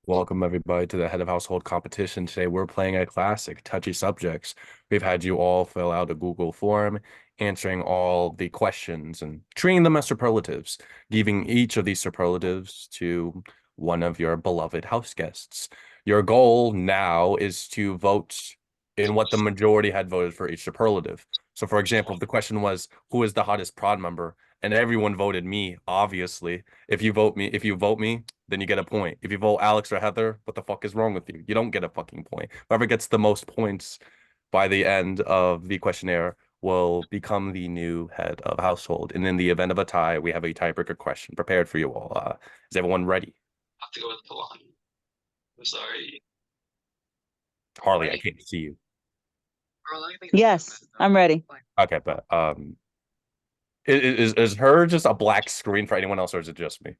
Welcome everybody to the Head of Household Competition. Today we're playing a classic, touchy subjects. We've had you all fill out a Google form, answering all the questions and treating them as superlatives, giving each of these superlatives to one of your beloved house guests. Your goal now is to vote in what the majority had voted for each superlative. So for example, if the question was, who is the hottest prod member? And everyone voted me, obviously. If you vote me, then you get a point. If you vote Alex or Heather, what the fuck is wrong with you? You don't get a fucking point. Whoever gets the most points by the end of the questionnaire will become the new head of household. And in the event of a tie, we have a tiebreaker question prepared for you all. Is everyone ready? I have to go with Milan. I'm sorry. Harley, I can't see you. Yes, I'm ready. Okay, but is her just a black screen for anyone else, or is it just me?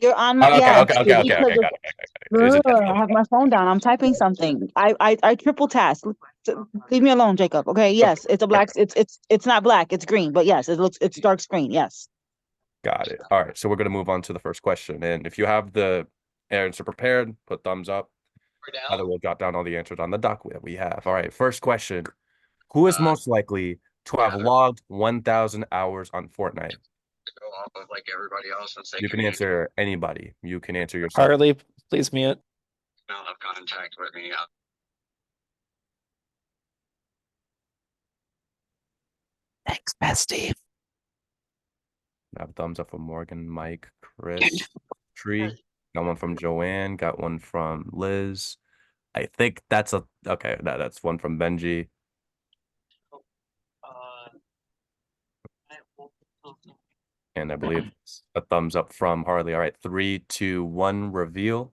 You're on my Okay, yeah. okay. Got it. Is it I have my phone down. I'm typing something. I triple task. Leave me alone, Jacob. Okay. Yes, it's a black. It's not black. It's green. But yes, it's dark screen. Yes. Got it. All right, so we're gonna move on to the first question, and if you have the answer prepared, put thumbs up. Either we'll jot down all the answers on the doc that we have. All right, first question: who is most likely to have logged 1,000 hours on Fortnite? Go off of like everybody else and say You can answer anybody. You can answer yourself. Harley, please mute. amount of contact with me. Thanks, bestie. I have thumbs up from Morgan, Mike, Chris, Tree. Got one from Joanne. Got one from Liz. I think that's okay. That's one from Benji. And I believe it's a thumbs up from Harley. All right, 3, 2, 1, reveal.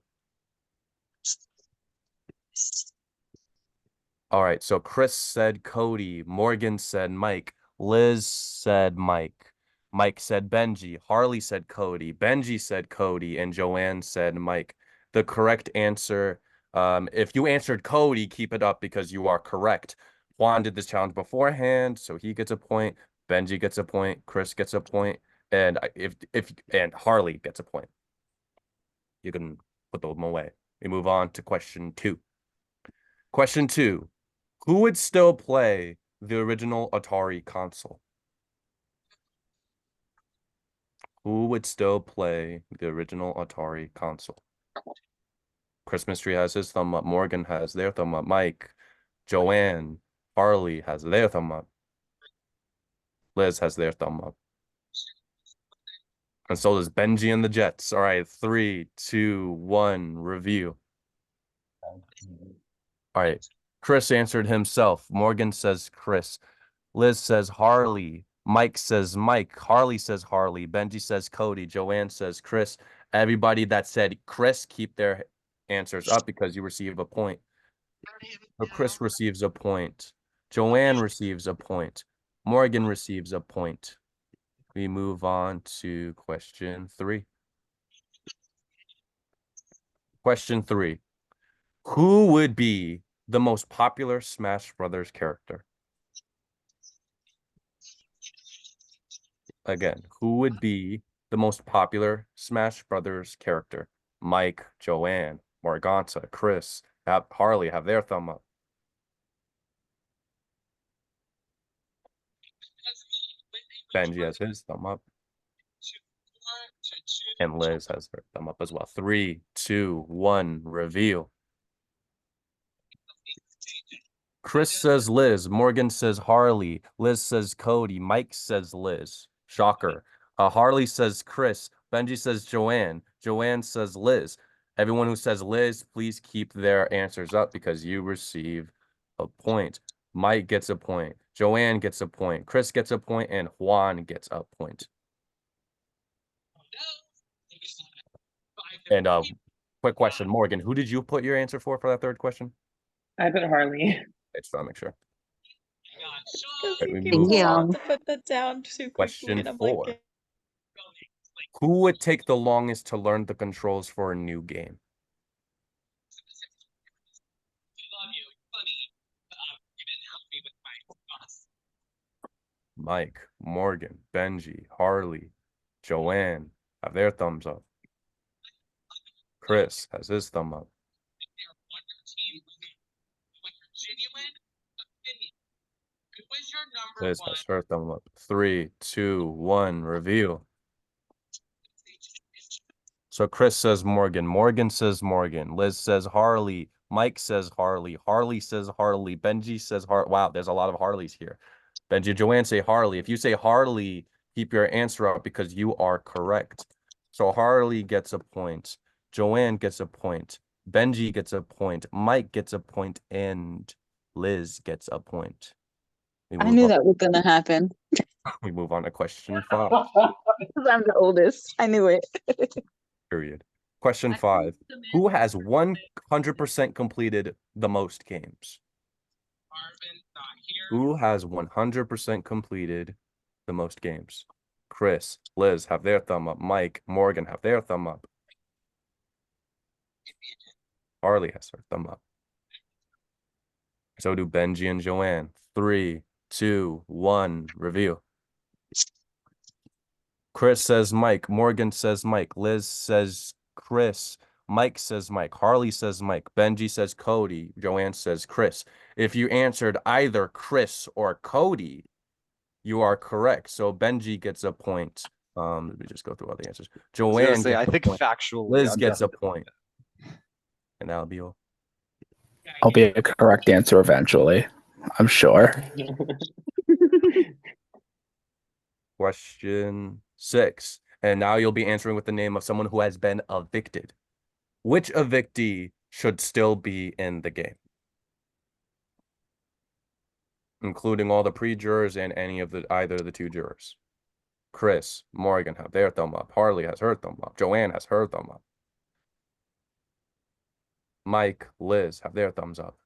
All right, so Chris said Cody, Morgan said Mike, Liz said Mike, Mike said Benji, Harley said Cody, Benji said Cody, and Joanne said Mike. The correct answer, if you answered Cody, keep it up because you are correct. Juan did this challenge beforehand, so he gets a point. Benji gets a point. Chris gets a point, and and Harley gets a point. You can put them away. We move on to question 2. Question 2. Who would still play the original Atari console? Who would still play the original Atari console? Christmas Tree has his thumb up. Morgan has their thumb up. Mike, Joanne, Harley has their thumb up. Liz has their thumb up. And so does Benji and the Jets. All right, 3, 2, 1, review. All right. Chris answered himself. Morgan says Chris. Liz says Harley. Mike says Mike. Harley says Harley. Benji says Cody. Joanne says Chris. Everybody that said Chris, keep their answers up because you receive a point. So Chris receives a point. Joanne receives a point. Morgan receives a point. We move on to question 3. Question 3. Who would be the most popular Smash Brothers character? Again, who would be the most popular Smash Brothers character? Mike, Joanne, Morganta, Chris, Harley have their thumb up. Benji has his thumb up. And Liz has her thumb up as well. 3, 2, 1, reveal. Chris says Liz. Morgan says Harley. Liz says Cody. Mike says Liz. Shocker. Harley says Chris. Benji says Joanne. Joanne says Liz. Everyone who says Liz, please keep their answers up because you receive a point. Mike gets a point. Joanne gets a point. Chris gets a point. And Juan gets a point. And quick question, Morgan, who did you put your answer for that third question? I put Harley. I just want to make sure. Because we he move keeps on. to put that down too quickly. Question And I'm 4. like, Who would take the longest to learn the controls for a new game? Mike, Morgan, Benji, Harley, Joanne have their thumbs up. Chris has his thumb up. Liz has her thumb up. 3, 2, 1, reveal. So Chris says Morgan. Morgan says Morgan. Liz says Harley. Mike says Harley. Harley says Harley. Benji says Wow, there's a lot of Harleys here. Benji and Joanne say Harley. If you say Harley, keep your answer up because you are correct. So Harley gets a point. Joanne gets a point. Benji gets a point. Mike gets a point. And Liz gets a point. I knew that was gonna happen. We move on to question 5. Because I'm the oldest. I knew it. Period. Question 5. Who has 100% completed the most games? Who has 100% completed the most games? Chris, Liz have their thumb up. Mike, Morgan have their thumb up. Harley has her thumb up. So do Benji and Joanne. 3, 2, 1, review. Chris says Mike. Morgan says Mike. Liz says Chris. Mike says Mike. Harley says Mike. Benji says Cody. Joanne says Chris. If you answered either Chris or Cody, you are correct. So Benji gets a point. Let me just go through all the answers. Joanne gets I a think point. factually, Liz I'm gets a definitely- point. And that'll be all. I'll be a correct answer eventually. I'm sure. Question 6. And now you'll be answering with the name of someone who has been evicted. Which evictee should still be in the game? Including all the pre-jurors and any of either of the 2 jurors. Chris, Morgan have their thumb up. Harley has her thumb up. Joanne has her thumb up. Mike, Liz have their thumbs up.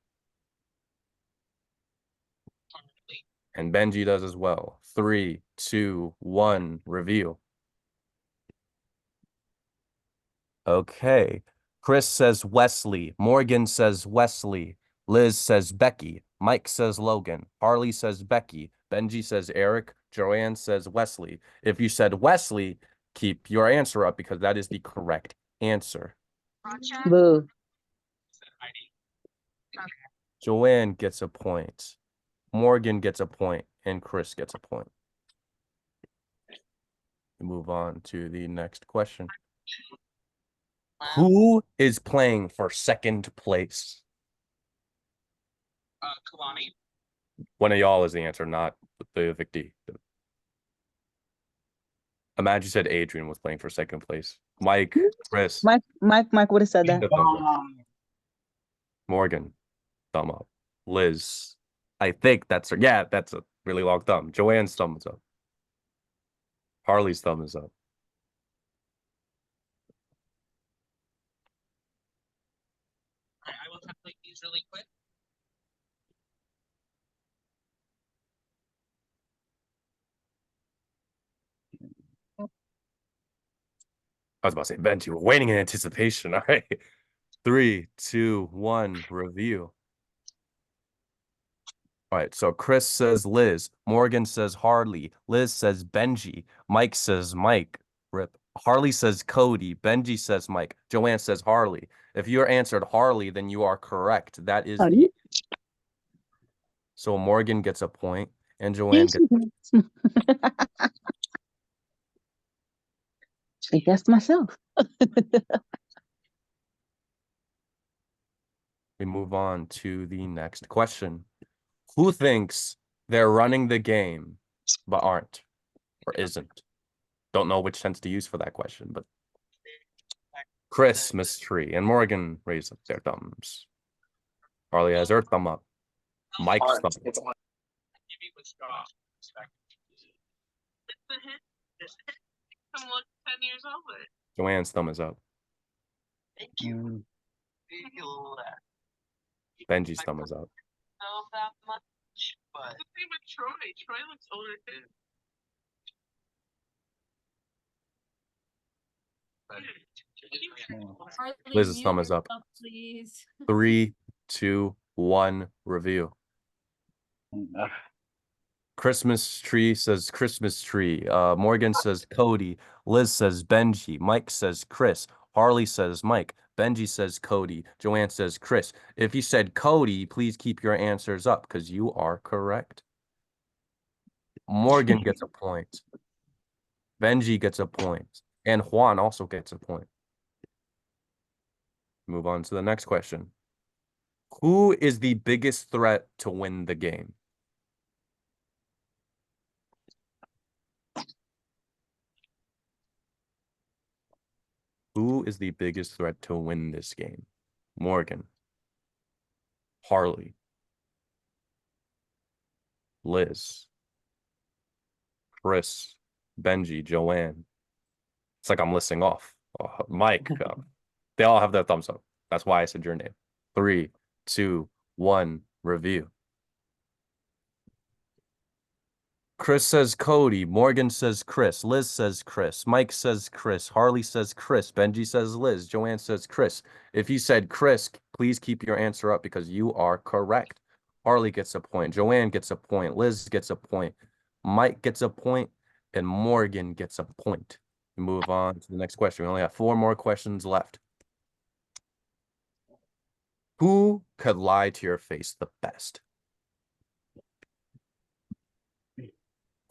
And Benji does as well. 3, 2, 1, reveal. Okay. Chris says Wesley. Morgan says Wesley. Liz says Becky. Mike says Logan. Harley says Becky. Benji says Eric. Joanne says Wesley. If you said Wesley, keep your answer up because that is the correct answer. Boo. Joanne gets a point. Morgan gets a point. And Chris gets a point. We move on to the next question. Who is playing for second place? Kalani. One of y'all is the answer, not the evictee. Imagine you said Adrian was playing for second place. Mike, Chris. Mike would have said that. Morgan, thumb up. Liz, I think that's her. Yeah, that's a really long thumb. Joanne's thumb is up. Harley's thumb is up. I will template these really quick. I was about to say, Benji, we're waiting in anticipation. All right. 3, 2, 1, review. All right, so Chris says Liz. Morgan says Harley. Liz says Benji. Mike says Mike. Rip. Harley says Cody. Benji says Mike. Joanne says Harley. If you're answered Harley, then you are correct. That is the... So Morgan gets a point, and Joanne gets... I guessed myself. We move on to the next question. Who thinks they're running the game, but aren't, or isn't? Don't know which sense to use for that question, but Chris, Miss Tree, and Morgan raise up their thumbs. Harley has her thumb up. Mike's thumb up. I'm like 10 years old. Joanne's thumb is up. Thank you. Benji's thumb is up. Know that much, but the same with Troy. Troy looks older too. Liz's thumb is up. Please. 3, 2, 1, review. Christmas tree says Christmas tree. Morgan says Cody. Liz says Benji. Mike says Chris. Harley says Mike. Benji says Cody. Joanne says Chris. If you said Cody, please keep your answers up because you are correct. Morgan gets a point. Benji gets a point. And Juan also gets a point. Move on to the next question. Who is the biggest threat to win the game? Who is the biggest threat to win this game? Morgan, Harley, Liz, Chris, Benji, Joanne. It's like I'm listing off. Mike, they all have their thumbs up. That's why I said your name. 3, 2, 1, review. Chris says Cody. Morgan says Chris. Liz says Chris. Mike says Chris. Harley says Chris. Benji says Liz. Joanne says Chris. If you said Chris, please keep your answer up because you are correct. Harley gets a point. Joanne gets a point. Liz gets a point. Mike gets a point. And Morgan gets a point. We move on to the next question. We only have 4 more questions left. Who could lie to your face the best?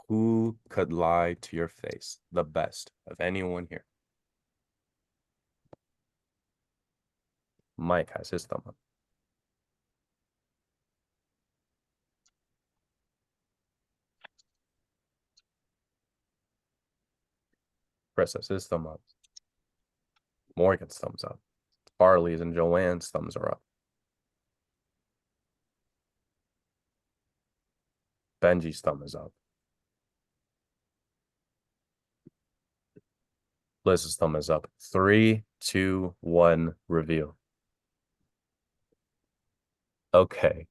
Who could lie to your face the best of anyone here? Mike has his thumb up. Chris has his thumb up. Morgan's thumbs up. Harley's and Joanne's thumbs are up. Benji's thumb is up. Liz's thumb is up. 3, 2, 1, reveal. Okay.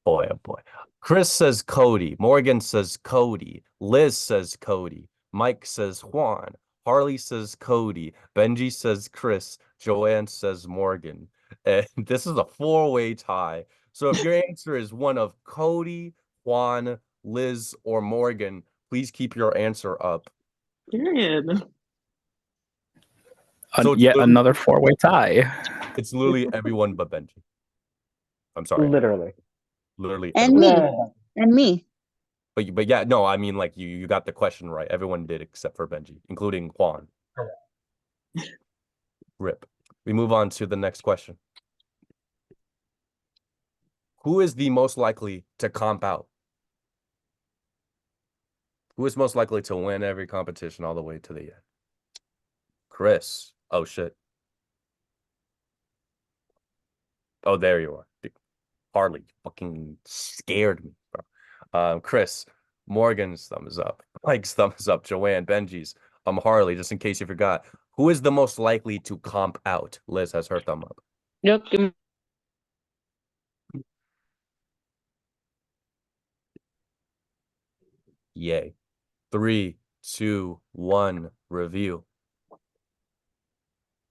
Boy, oh boy. Chris says Cody. Morgan says Cody. Liz says Cody. Mike says Juan. Harley says Cody. Benji says Chris. Joanne says Morgan. And this is a 4-way tie. So if your answer is one of Cody, Juan, Liz, or Morgan, please keep your answer up. Period. So Yet another 4-way tie. It's literally everyone but Benji. I'm sorry. Literally. Literally. And everyone. me. And me. But yeah, no, I mean like you got the question right. Everyone did except for Benji, including Juan. Rip. We move on to the next question. Who is the most likely to comp out? Who is most likely to win every competition all the way to the end? Chris. Oh shit. Oh, there you are. Harley fucking scared me, bro. Chris. Morgan's thumb is up. Mike's thumb is up. Joanne, Benji's. Harley, just in case you forgot. Who is the most likely to comp out? Liz has her thumb up. Yep. Yay. 3, 2, 1, review.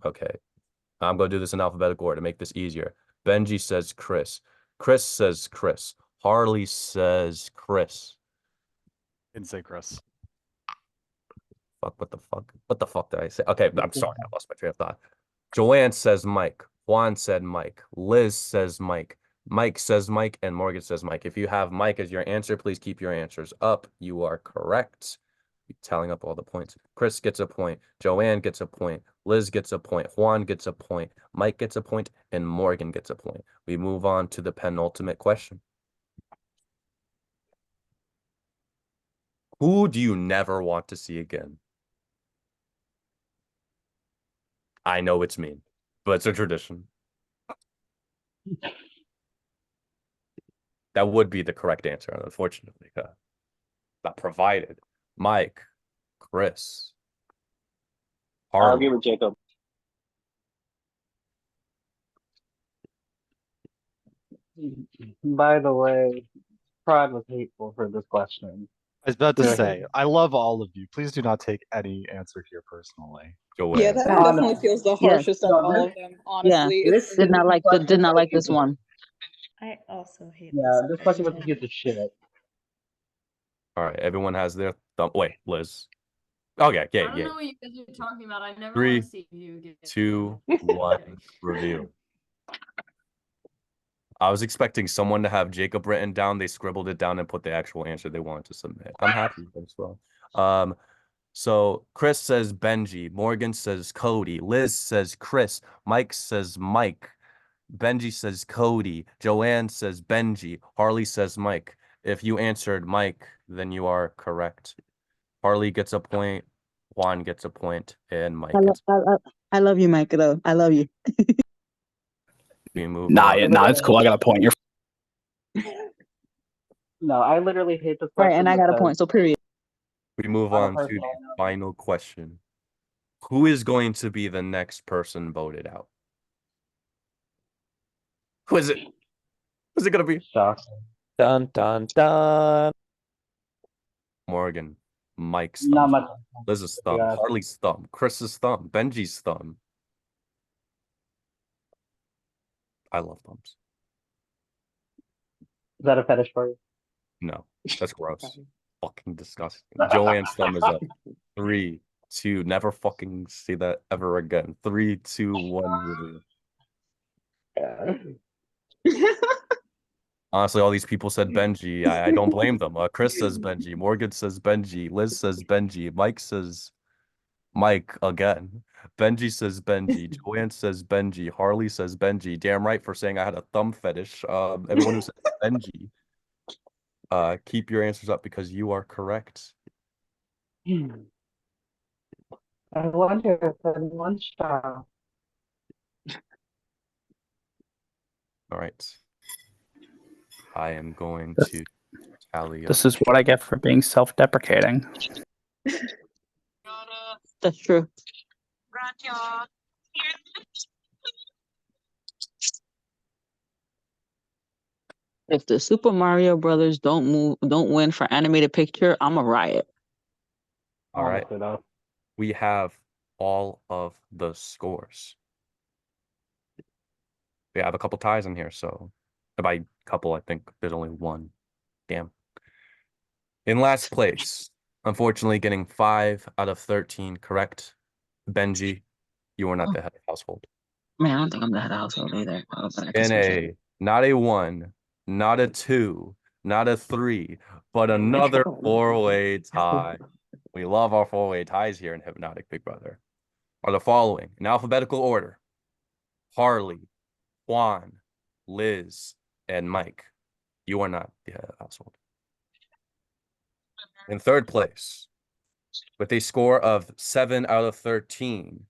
Okay. I'm going to do this in alphabetical order to make this easier. Benji says Chris. Chris says Chris. Harley says Chris. Didn't say Chris. Fuck, what the fuck? What the fuck did I say? Okay, I'm sorry. I lost my train of thought. Joanne says Mike. Juan said Mike. Liz says Mike. Mike says Mike. And Morgan says Mike. If you have Mike as your answer, please keep your answers up. You are correct. Tallying up all the points. Chris gets a point. Joanne gets a point. Liz gets a point. Juan gets a point. Mike gets a point. And Morgan gets a point. We move on to the penultimate question. Who do you never want to see again? I know it's mean, but it's a tradition. That would be the correct answer, unfortunately. Not provided. Mike, Chris, Harley. I'll give it Jacob. By the way, Pride was hateful for this question. I was about to say, I love all of you. Please do not take any answer here personally. Joanne. Yeah, that Facts. definitely feels the Yes. harshest of all of them, honestly. This Did not like this one. I also hate Yeah, this question was question. a piece of shit. All right, everyone has their thumb. Wait, Liz. Okay, I yeah, don't yeah. know what you guys are talking about. I never 3, want to see you get 2, 1, review. I was expecting someone to have Jacob written down. They scribbled it down and put the actual answer they wanted to submit. I'm happy as well. So Chris says Benji, Morgan says Cody, Liz says Chris, Mike says Mike, Benji says Cody, Joanne says Benji, Harley says Mike. If you answered Mike, then you are correct. Harley gets a point, Juan gets a point, and Mike gets a point. I love you, Mike, though. I love you. We move Nah, on. nah, it's cool. I got a point. You're No, I literally hate this Right, question and I got a because point, so period. We move I'm a on to person the I know. final question. Who is going to be the next person voted out? Who is it? Who's it going to be? Shock. Dun dun dun. Morgan, Mike's Not thumb, much. Liz's thumb, Yeah. Harley's thumb, Chris's thumb, Benji's thumb. I love thumbs. Is that a fetish for you? No, that's gross. Fucking disgusting. Joanne's thumb is up. 3, 2, never fucking see that ever again. 3, 2, 1, review. Honestly, all these people said Benji. I don't blame them. Chris says Benji. Morgan says Benji. Liz says Benji. Mike says Mike again. Benji says Benji. Joanne says Benji. Harley says Benji. Damn right for saying I had a thumb fetish. Everyone who says Benji, keep your answers up because you are correct. I wonder if in one shot. All right. I am going This- to tally up. This is what I get for being self-deprecating. That's true. If the Super Mario Brothers don't win for animated picture, I'm a riot. All right. Honestly, though. We have all of the scores. We have a couple ties in here, so by couple, I think there's only one. Damn. In last place, unfortunately, getting 5 out of 13 correct. Benji, you are not the head of household. Man, I don't think I'm the head of household either. In a not a 1, not a 2, not a 3, but another 4-way tie. We love our 4-way ties here in Hypnotic Big Brother. Are the following in alphabetical order: Harley, Juan, Liz, and Mike. You are not the head of household. In third place, with a score of 7 out of 13,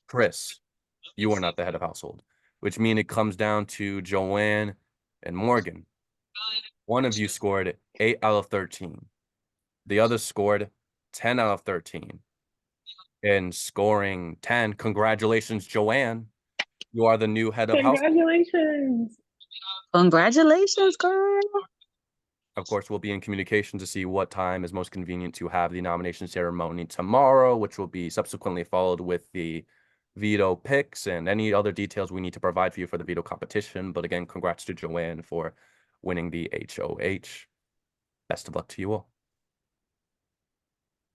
Chris, you are not the head of household, which means it comes down to Joanne and Morgan. One of you scored 8 out of 13. The other scored 10 out of 13. And scoring 10, congratulations, Joanne. You are the new head of household. Congratulations. Congratulations, girl. Of course, we'll be in communication to see what time is most convenient to have the nomination ceremony tomorrow, which will be subsequently followed with the veto picks and any other details we need to provide for you for the veto competition. But again, congrats to Joanne for winning the HOH. Best of luck to you all.